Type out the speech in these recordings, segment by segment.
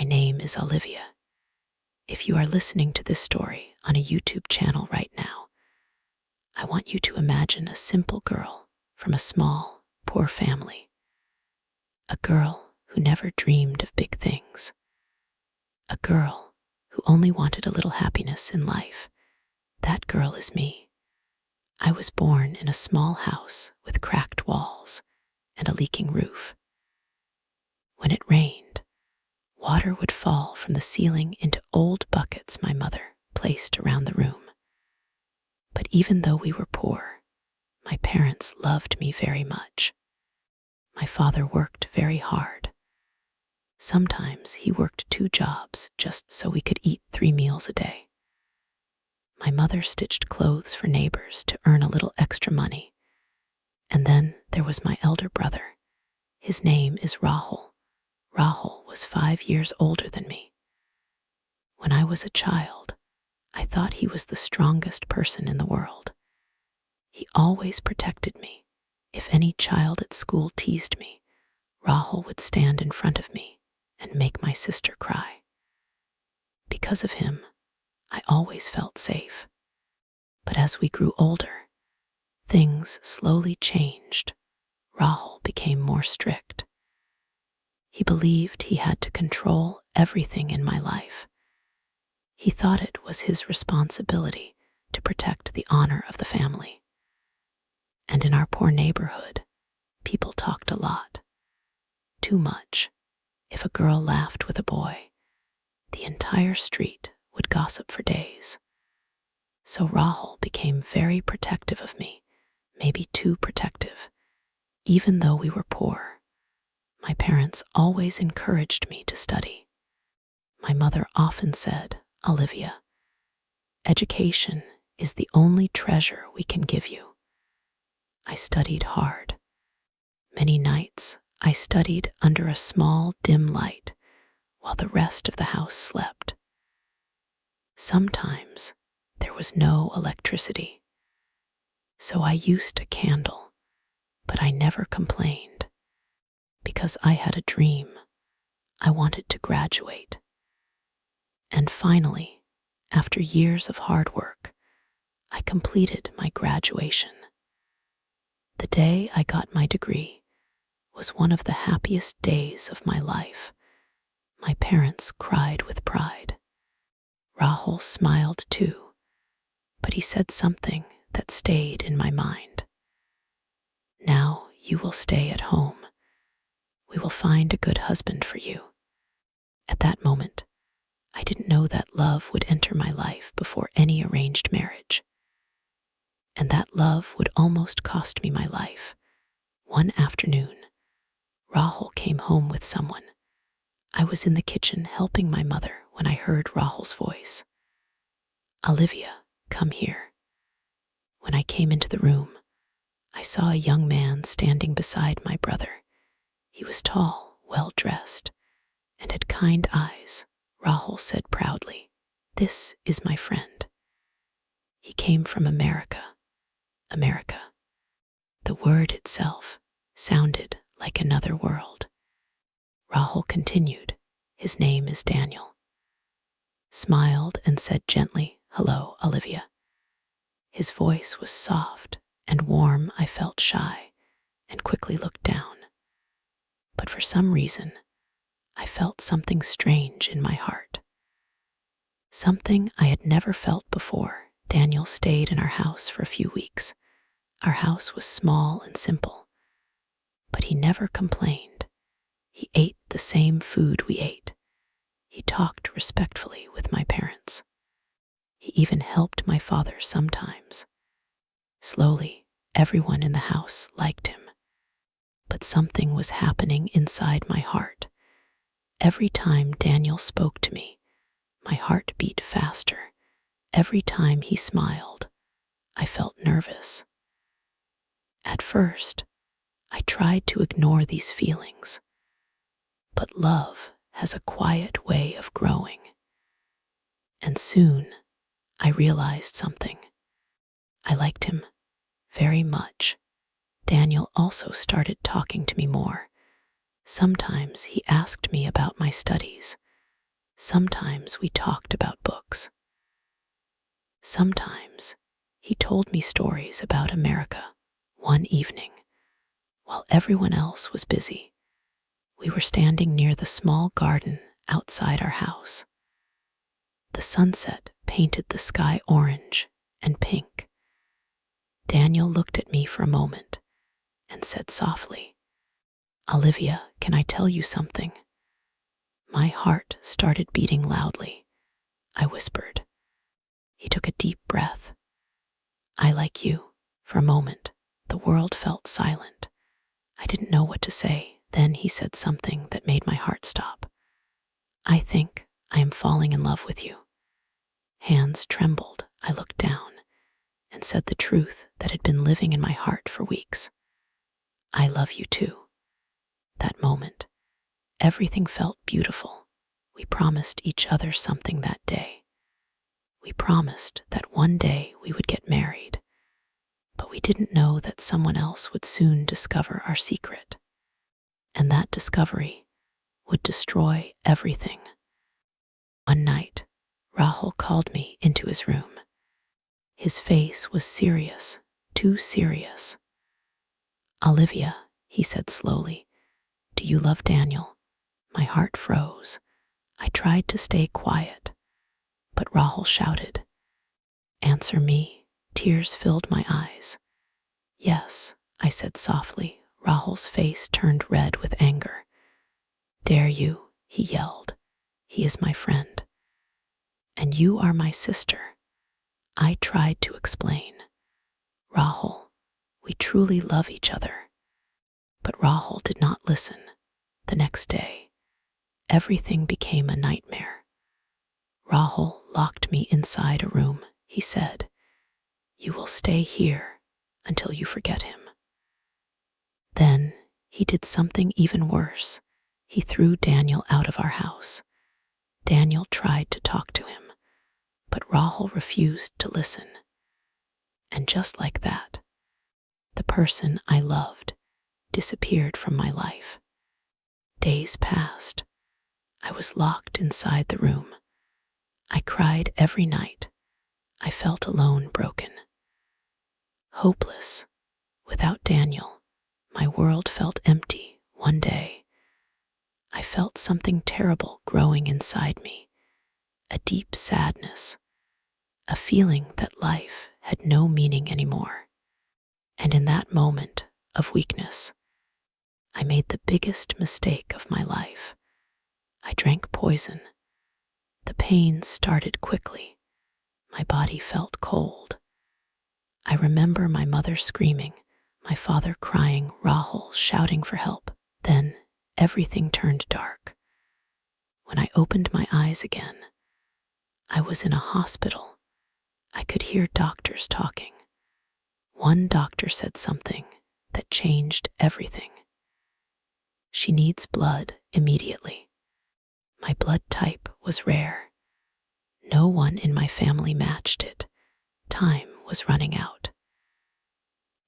name is Olivia. If you are listening to this story on a YouTube channel right now, I want you to imagine a simple girl from a small, poor family. A girl who never dreamed of big things. A girl who only wanted a little happiness in life. That girl is me. I was born in a small house with cracked walls and a leaking roof. When it rained, water would fall from the ceiling into old buckets my mother placed around the room. But even though we were poor, my parents loved me very much. My father worked very hard. Sometimes he worked 2 jobs just so we could eat 3 meals a day. My mother stitched clothes for neighbors to earn a little extra money. And then there was my elder brother. His name is Rahul. Rahul was 5 years older than me. When I was a child, I thought he was the strongest person in the world. He always protected me. If any child at school teased me, Rahul would stand in front of me and make my sister cry. Because of him, I always felt safe. But as we grew older, things slowly changed. Rahul became more strict. He believed he had to control everything in my life. He thought it was his responsibility to protect the honor of the family. And in our poor neighborhood, people talked a lot. Too much. If a girl laughed with a boy, the entire street would gossip for days. So Rahul became very protective of me, maybe too protective. Even though we were poor, my parents always encouraged me to study. My mother often said, "Olivia, education is the only treasure we can give you." I studied hard. Many nights I studied under a small, dim light while the rest of the house slept. Sometimes there was no electricity, so I used a candle, but I never complained because I had a dream. I wanted to graduate. And finally, after years of hard work, I completed my graduation. The day I got my degree was one of the happiest days of my life. My parents cried with pride. Rahul smiled too, but he said something that stayed in my mind. "Now you will stay at home. We will find a good husband for you." At that moment, I didn't know that love would enter my life before any arranged marriage. And that love would almost cost me my life. One afternoon, Rahul came home with someone. I was in the kitchen helping my mother when I heard Rahul's voice. "Olivia, come here." When I came into the room, I saw a young man standing beside my brother. He was tall, well-dressed, and had kind eyes. Rahul said proudly, "This is my friend. He came from America." America. The word itself sounded like another world. Rahul continued, "His name is Daniel." Smiled and said gently, "Hello, Olivia." His voice was soft and warm. I felt shy and quickly looked down. But for some reason, I felt something strange in my heart. Something I had never felt before. Daniel stayed in our house for a few weeks. Our house was small and simple, but he never complained. He ate the same food we ate. He talked respectfully with my parents. He even helped my father sometimes. Slowly, everyone in the house liked him. But something was happening inside my heart. Every time Daniel spoke to me, my heart beat faster. Every time he smiled, I felt nervous. At first, I tried to ignore these feelings, but love has a quiet way of growing. And soon, I realized something. I liked him very much. Daniel also started talking to me more. Sometimes he asked me about my studies. Sometimes we talked about books. Sometimes he told me stories about America. One evening, while everyone else was busy, we were standing near the small garden outside our house. The sunset painted the sky orange and pink. Daniel looked at me for a moment and said softly, "Olivia, can I tell you something?" My heart started beating loudly. I whispered. He took a deep breath. "I like you." For a moment, the world felt silent. I didn't know what to say. Then he said something that made my heart stop. "I think I am falling in love with you." Hands trembled. I looked down and said the truth that had been living in my heart for weeks. "I love you too." That moment, everything felt beautiful. We promised each other something that day. We promised that one day we would get married, but we didn't know that someone else would soon discover our secret. And that discovery would destroy everything. One night, Rahul called me into his room. His face was serious, too serious. "Olivia," he said slowly, "do you love Daniel?" My heart froze. I tried to stay quiet, but Rahul shouted, "Answer me." Tears filled my eyes. "Yes," I said softly. Rahul's face turned red with anger. "Dare you?" he yelled. "He is my friend." "And you are my sister." I tried to explain. "Rahul, we truly love each other." But Rahul did not listen. The next day, everything became a nightmare. Rahul locked me inside a room. He said, "You will stay here until you forget him." Then he did something even worse. He threw Daniel out of our house. Daniel tried to talk to him, but Rahul refused to listen. And just like that, the person I loved disappeared from my life. Days passed. I was locked inside the room. I cried every night. I felt alone, broken, hopeless. Without Daniel, my world felt empty. One day, I felt something terrible growing inside me, a deep sadness, a feeling that life had no meaning anymore. And in that moment of weakness, I made the biggest mistake of my life. I drank poison. The pain started quickly. My body felt cold. I remember my mother screaming, my father crying, Rahul shouting for help. Then everything turned dark. When I opened my eyes again, I was in a hospital. I could hear doctors talking. One doctor said something that changed everything. "She needs blood immediately." My blood type was rare. No one in my family matched it. Time was running out.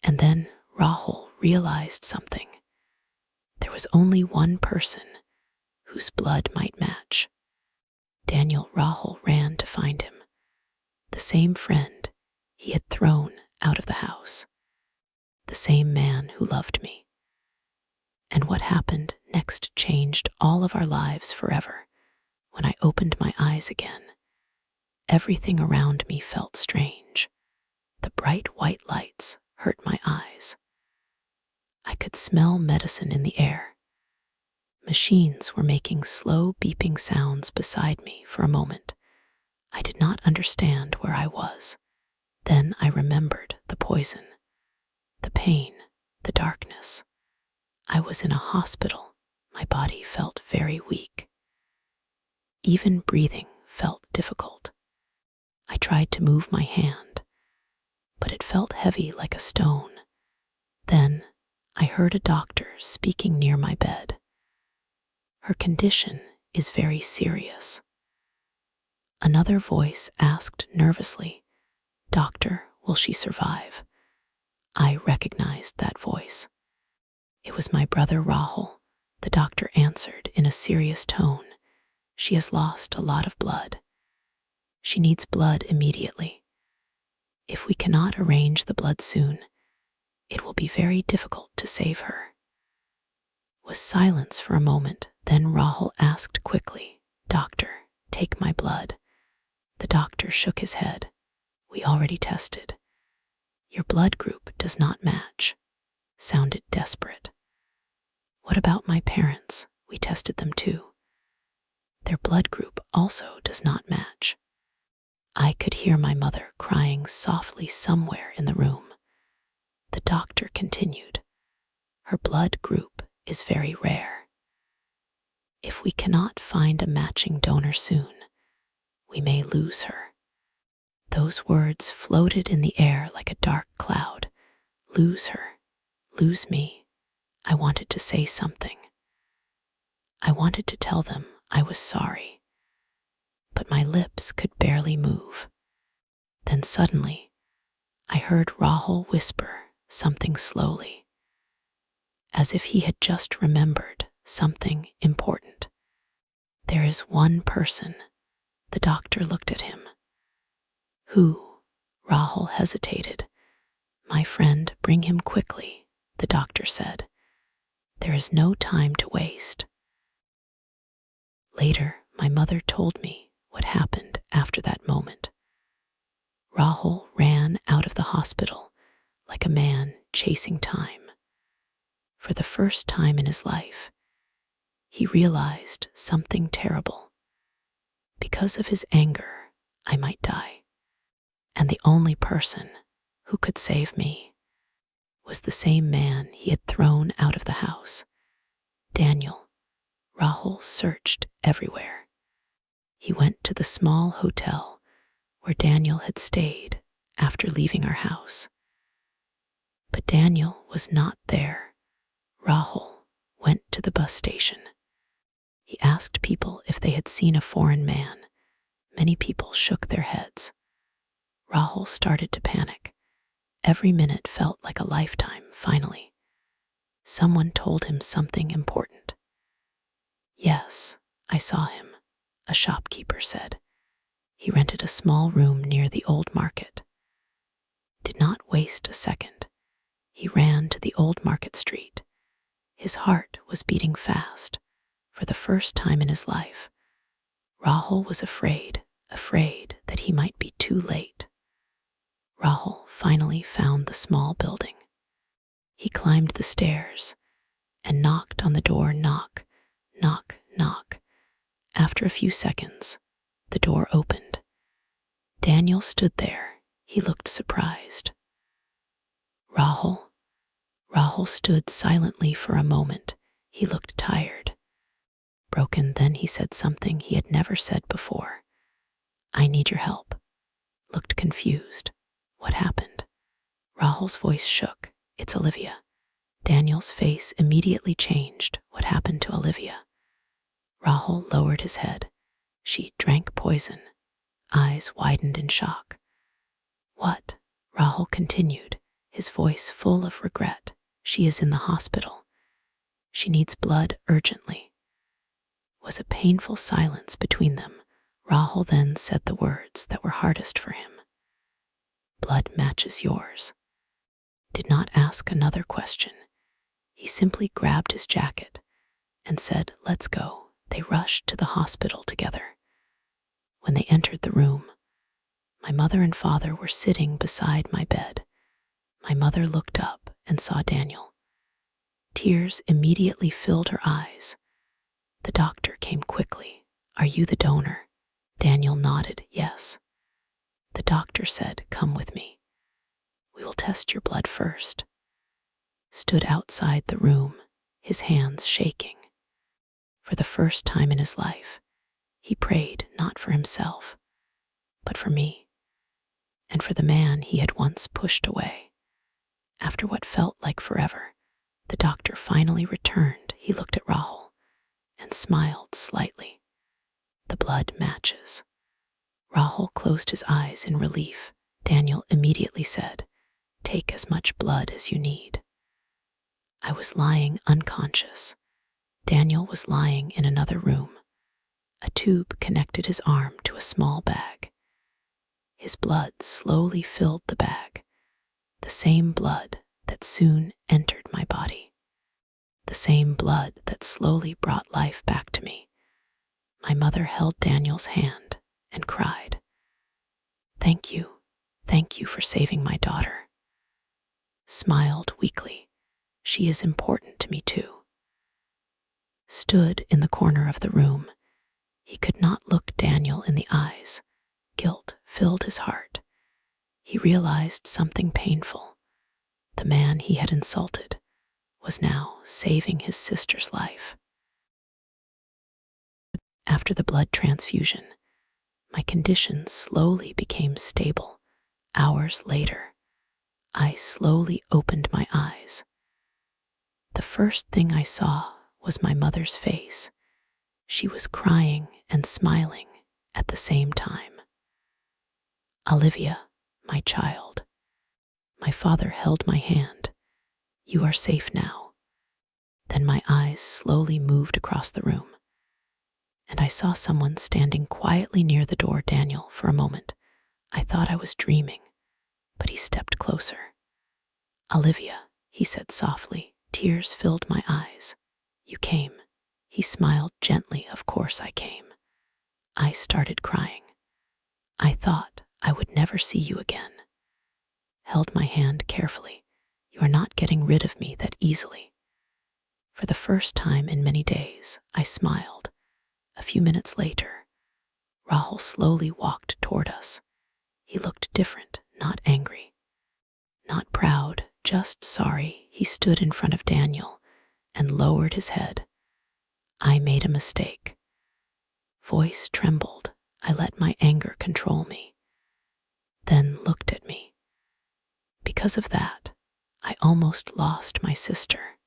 And then Rahul realized something. There was only one person whose blood might match. Daniel. Rahul ran to find him, the same friend he had thrown out of the house, the same man who loved me. And what happened next changed all of our lives forever. When I opened my eyes again, everything around me felt strange. The bright white lights hurt my eyes. I could smell medicine in the air. Machines were making slow beeping sounds beside me. For a moment, I did not understand where I was. Then I remembered the poison, the pain, the darkness. I was in a hospital. My body felt very weak. Even breathing felt difficult. I tried to move my hand, but it felt heavy like a stone. Then I heard a doctor speaking near my bed. "Her condition is very serious." Another voice asked nervously, "Doctor, will she survive?" I recognized that voice. It was my brother Rahul. The doctor answered in a serious tone, She has lost a lot of blood. She needs blood immediately. If we cannot arrange the blood soon, it will be very difficult to save her." Was silence for a moment, then Rahul asked quickly, "Doctor, take my blood." The doctor shook his head. "We already tested. Your blood group does not match." Sounded desperate. "What about my parents? We tested them too. Their blood group also does not match." I could hear my mother crying softly somewhere in the room. The doctor continued, "Her blood group is very rare. If we cannot find a matching donor soon, we may lose her." Those words floated in the air like a dark cloud. Lose her, lose me. I wanted to say something. I wanted to tell them I was sorry, but my lips could barely move. Then suddenly, I heard Rahul whisper something slowly, as if he had just remembered something important. "There is one person." The doctor looked at him. "Who?" Rahul hesitated. "My friend, bring him quickly," the doctor said. "There is no time to waste." Later, my mother told me what happened after that moment. Rahul ran out of the hospital like a man chasing time. For the first time in his life, he realized something terrible. Because of his anger, I might die. And the only person who could save me was the same man he had thrown out of the house, Daniel. Rahul searched everywhere. He went to the small hotel where Daniel had stayed after leaving our house. But Daniel was not there. Rahul went to the bus station. He asked people if they had seen a foreign man. Many people shook their heads. Rahul started to panic. Every minute felt like a lifetime. Finally, someone told him something important. "Yes, I saw him," a shopkeeper said. "He rented a small room near the old market." Did not waste a second. He ran to the old market street. His heart was beating fast. For the first time in his life, Rahul was afraid that he might be too late. Rahul finally found the small building. He climbed the stairs and knocked on the door. Knock, knock, knock. After a few seconds, the door opened. Daniel stood there. He looked surprised. "Rahul?" Rahul stood silently for a moment. He looked tired, broken. Then he said something he had never said before. "I need your help." Looked confused. "What happened?" Rahul's voice shook. "It's Olivia." Daniel's face immediately changed. "What happened to Olivia?" Rahul lowered his head. "She drank poison." Eyes widened in shock. "What?" Rahul continued, his voice full of regret. "She is in the hospital. She needs blood urgently." Was a painful silence between them. Rahul then said the words that were hardest for him. "Blood matches yours." Did not ask another question. He simply grabbed his jacket and said, "Let's go." They rushed to the hospital together. When they entered the room, my mother and father were sitting beside my bed. My mother looked up and saw Daniel. Tears immediately filled her eyes. The doctor came quickly. "Are you the donor?" Daniel nodded, "Yes." The doctor said, "Come with me. We will test your blood first." Stood outside the room, his hands shaking. For the first time in his life, he prayed not for himself, but for me, and for the man he had once pushed away. After what felt like forever, the doctor finally returned. He looked at Rahul and smiled slightly. "The blood matches." Rahul closed his eyes in relief. Daniel immediately said, "Take as much blood as you need." I was lying unconscious. Daniel was lying in another room. A tube connected his arm to a small bag. His blood slowly filled the bag, the same blood that soon entered my body, the same blood that slowly brought life back to me. My mother held Daniel's hand and cried, "Thank you for saving my daughter." Smiled weakly, "She is important to me too." Stood in the corner of the room, he could not look Daniel in the eyes. Guilt filled his heart. He realized something painful. The man he had insulted was now saving his sister's life. After the blood transfusion, my condition slowly became stable. Hours later, I slowly opened my eyes. The first thing I saw was my mother's face. She was crying and smiling at the same time. "Olivia, my child." My father held my hand. "You are safe now." Then my eyes slowly moved across the room, and I saw someone standing quietly near the door. Daniel, for a moment, I thought I was dreaming, but he stepped closer. "Olivia," he said softly. Tears filled my eyes. "You came." He smiled gently. "Of course I came." I started crying. "I thought I would never see you again." Held my hand carefully. "You are not getting rid of me that easily." For the first time in many days, I smiled. A few minutes later, Rahul slowly walked toward us. He looked different, not angry, not proud, just sorry. He stood in front of Daniel and lowered his head. "I made a mistake." Voice trembled. I let my anger control me. Then looked at me. "Because of that, I almost lost my sister."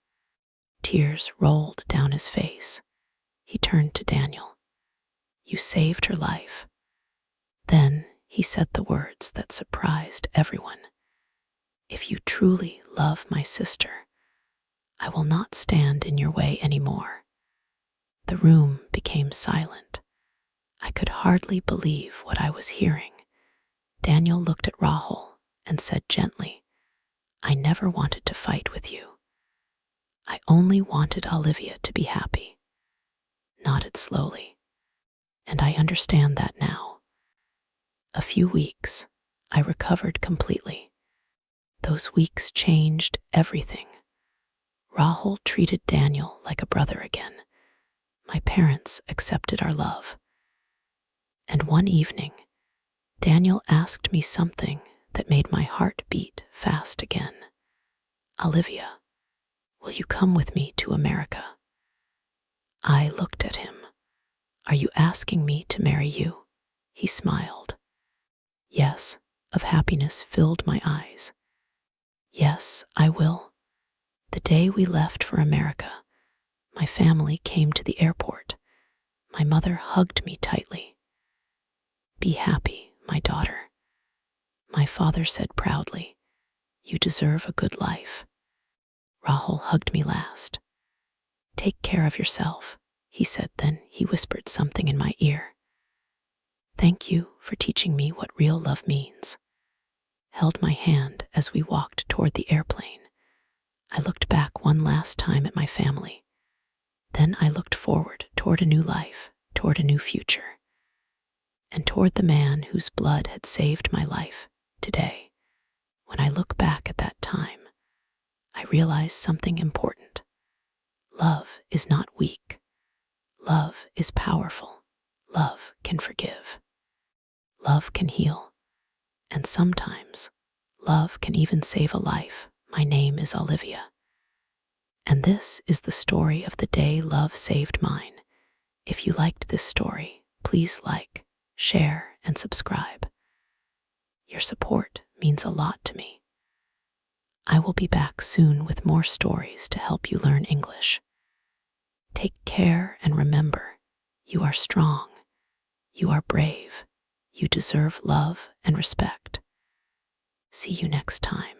Tears rolled down his face. He turned to Daniel. "You saved her life." Then he said the words that surprised everyone. "If you truly love my sister, I will not stand in your way anymore." The room became silent. I could hardly believe what I was hearing. Daniel looked at Rahul and said gently, "I never wanted to fight with you. I only wanted Olivia to be happy." Nodded slowly. "And I understand that now." A few weeks, I recovered completely. Those weeks changed everything. Rahul treated Daniel like a brother again. My parents accepted our love. And one evening, Daniel asked me something that made my heart beat fast again. "Olivia, will you come with me to America?" I looked at him. "Are you asking me to marry you?" He smiled. "Yes," of happiness filled my eyes. "Yes, I will." The day we left for America, my family came to the airport. My mother hugged me tightly. "Be happy, my daughter." My father said proudly, "You deserve a good life." Rahul hugged me last. "Take care of yourself," he said. Then he whispered something in my ear. "Thank you for teaching me what real love means." Held my hand as we walked toward the airplane. I looked back one last time at my family. Then I looked forward toward a new life, toward a new future, and toward the man whose blood had saved my life. Today, when I look back at that time, I realize something important. Love is not weak. Love is powerful. Love can forgive. Love can heal. And sometimes, love can even save a life. My name is Olivia. And this is the story of the day love saved mine. If you liked this story, please like, share, and subscribe. Your support means a lot to me. I will be back soon with more stories to help you learn English. Take care and remember, you are strong, you are brave, you deserve love and respect. See you next time.